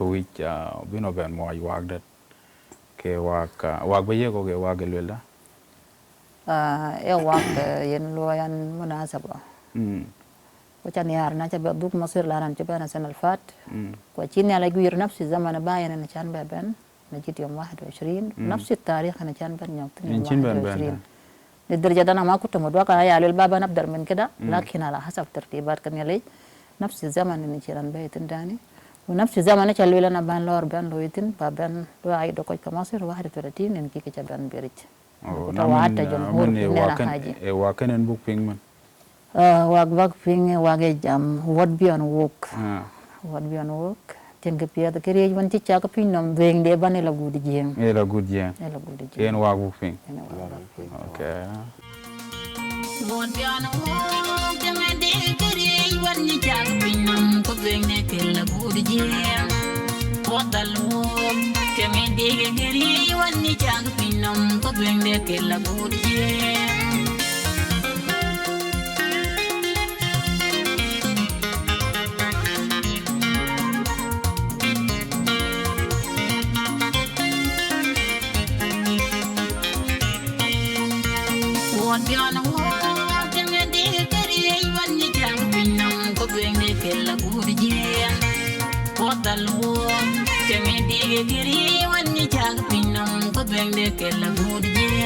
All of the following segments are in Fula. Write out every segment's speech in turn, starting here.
which bino ben mo wag that ke wag ba yego ke wag lwela wag yen loyan munasaba وكان يارنا تبى دوك مصير لنا تبى السنة الفات وكيني على جوير نفس الزمن باين أنا كان ببن نجيت يوم 21 نفس التاريخ أنا كان بن يوم 21 للدرجة أنا ما كنت متوقع على الباب نبدأ من كده لكن على حسب ترتيبات كان يلي نفس الزمن اللي كان بيتن داني ونفس الزمن اللي لنا بان لور بان لويتن بابن لو عيد كوي كمصير 31 إن كي كجبان بيرج توعدت جمهور إننا حاجة وكان بوك بينمن wag ping wag jam what be on work tenga pia the kere wan ti cha ka pin nom deng de ban la gud jeng la gud jeng en wag bu ping okay what be on work tenga de kere wan ni cha ka pin nom ko deng de ke la gud jeng what dal work tenga de kere wan ni cha ka pin nom ko deng de ke la gud jeng What be on a walk and a day carry when you can't be known to bring the kill a good year. What the Lord can a day carry when you can't be known to bring the kill a good year.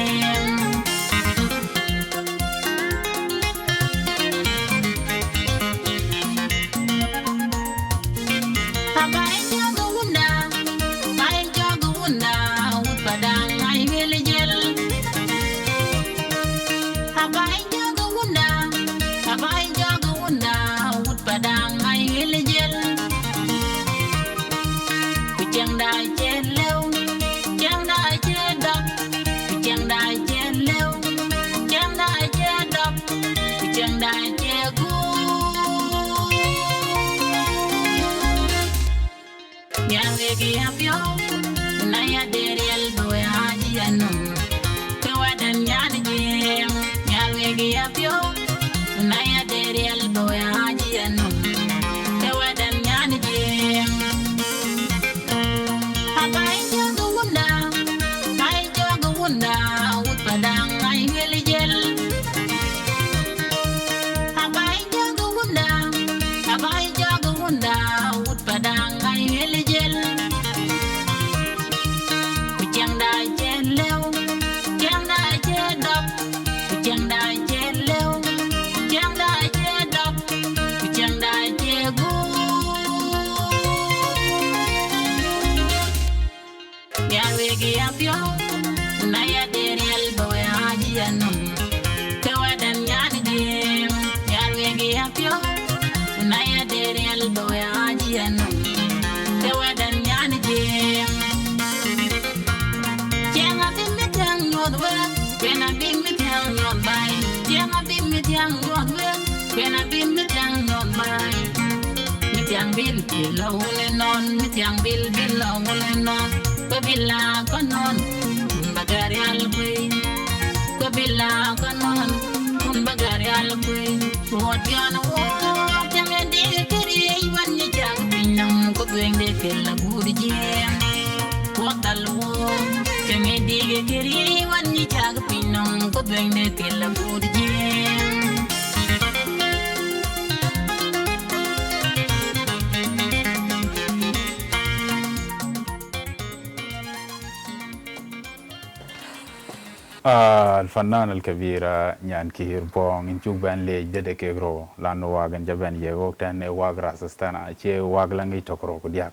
الفنان الكبير نيان كير بون انجوك بان لي جده كيغرو لانو واغن جبان يغوك تان واغ راسستانا اتشي واغ لانغي توكرو كدياك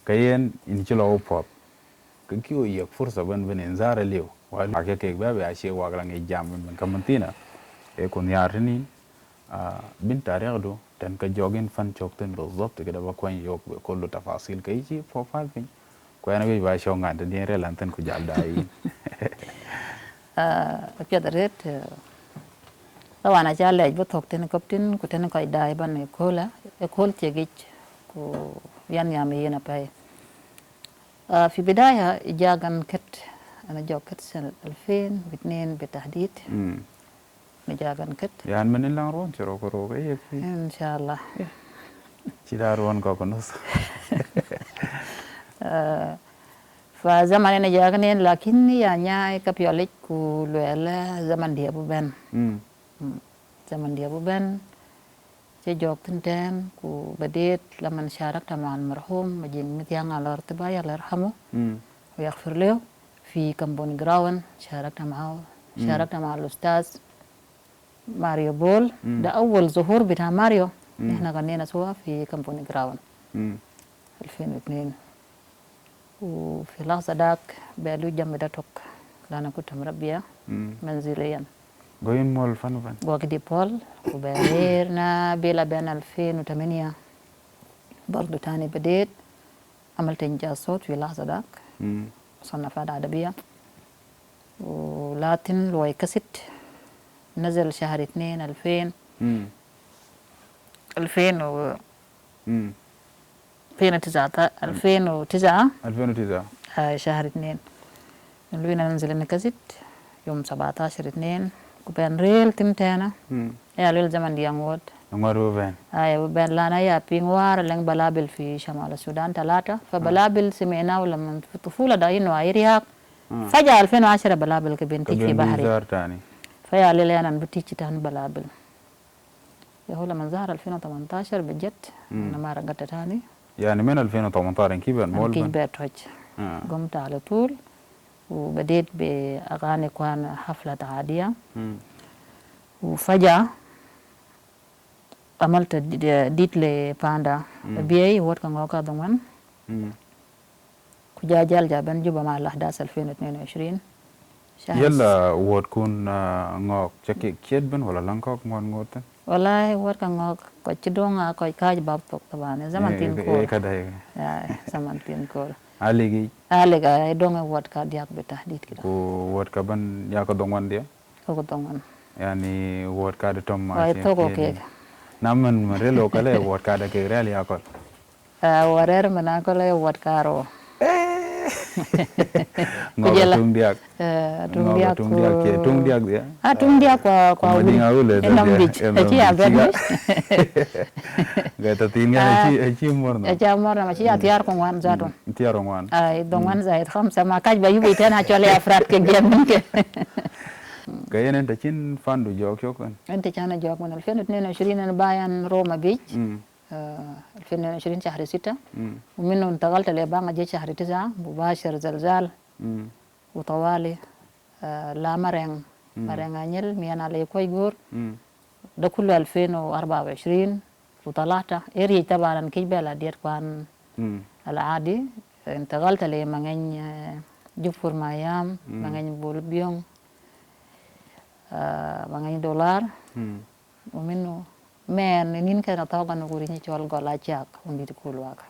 كاين انجلو بوب كيو يك فرصة بن انزار ليو واغ كيك بابي اتشي واغ لانغي جام من كمنتينا يكون يارنين بنت ريغدو تان كجوغين فان تشوكتن بالضبط كده بكوين يوك بكل تفاصيل كيجي بروفايل فين كوانا بي باشو ngad ni relanten ku jaldai Piadaret tawana jale botok ten koptin ku ten koy dai ban kola ekol tegich ku yan yami yena pay في بداية إجاغن كت أنا جو كت سنة 2002 بالتحديد إجاغن كت يعني من اللي نروح تروح إن شاء الله شيء دارون كوكونوس فزمن أنا جاكنين لكن يعني كبيولك كلولا زمن dia buben zaman dia buben jejok tenten ku بديت لما شاركت مع المرحوم مجين متيان على ارتبايا الله يرحمه ويغفر له في كمبون جراون شاركت معه شاركت مع الأستاذ ماريو بول ده أول ظهور بتاع ماريو إحنا غنينا سوا في كمبون جراون 2002 وفي لحظة داك بقالو جنب داتوك لأنا كنت مربية منزليا جوين مول فانو فان وقدي بول وبعدين بيلا بين 2008 برضو تاني بديت عملت إنجاز صوت في لحظة داك مصنفات أدبية ولاتن لوي كست نزل شهر 2 2000 2009 شهر 2 لوينا ننزل النكست يوم 17 2 كوبان ريل تمتانا يا ليل زمن دي أمود بوبين بوبين لانا يا بينوار لين بلابل في شمال السودان 3 فبلابل سمعناه لما في الطفولة دا إنه عيرياك فجأة 2010 بلابل كبنتي في بحري فيا ليل أنا بتيجي تان بلابل يهو لما ظهر 2018 بجد أنا ما رجعت تاني يعني من 2018 كيف مول كيف قمت على طول وبديت بأغاني كان حفلة عادية وفجأة عملت ديت لباندا بيي وات كان غوكا دونغان كجاجال جابن جوبا مع الأحداث 2022 يلا وات كون غوك تشكي كيد بن ولا لانكوك مون غوتن والله وات كان غوك كجدونغا كوي كاج باب توك طبعا زمان تين كور زمان تين كور aligi donga wat ka diak beta dit kita ko wat ka ban ya ko dongon dia ko dongon yani wat ka de tom ma ay to ko ke naman marelo kale wat ka de ke real ya ko warer mana ko le wat karo ngoga tung diak dia tung diak kwa madinga ule enam bich aci aben gata tinga aci morna ma ci atiar ko wan zato tiar wan ay dongan zaid khamsa ma kaj bayu bitana chole afrat ke gen ke gayen enta cin fandu jok kan enta chana jok من 2022 انا باين روما بيتش 2020 شهر 6 ومنه انتقلت لبانجا جي شهر 9 مباشر زلزال وطوالي لا مرين انيل ميانا لي كوي غور ده كله 2024 وطلعت اري طبعا كيبلا دير كان العادي انتقلت لمغن جفور مايام مغن بولبيون مغن دولار ومنه men nin kana tawagan nuguri ni chol gola jak undi kulwaka